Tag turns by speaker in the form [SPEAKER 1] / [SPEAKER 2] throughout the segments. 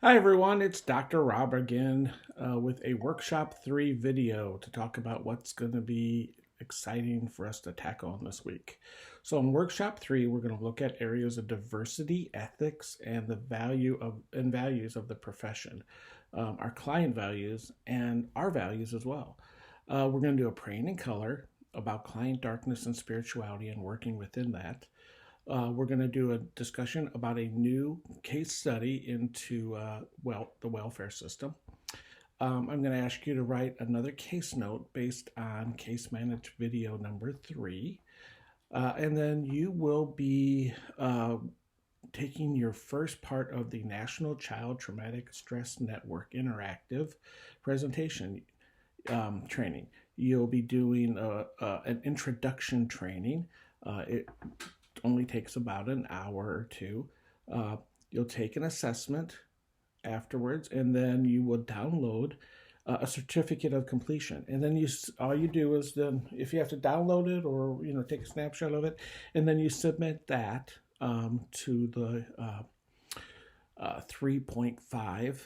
[SPEAKER 1] Hi everyone, it's Dr. Rob again with a Workshop 3 video to talk about what's going to be exciting for us to tackle on this week. So in Workshop 3, we're going to look at areas of diversity, ethics, and the values of the profession, our client values, and our values as well. We're going to do a praying in color about client darkness and spirituality and working within that. We're going to do a discussion about a new case study into the welfare system. I'm going to ask you to write another case note based on case managed video number 3. And then you will be taking your first part of the National Child Traumatic Stress Network interactive presentation training. You'll be doing an introduction training. It only takes about an hour or two. You'll take an assessment afterwards, and then you will download a certificate of completion. And then all you do is then, if you have to download it or take a snapshot of it, and then you submit that to the 3.5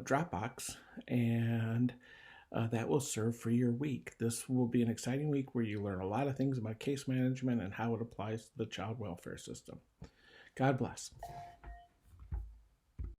[SPEAKER 1] Dropbox, and that will serve for your week. This will be an exciting week where you learn a lot of things about case management and how it applies to the child welfare system. God bless.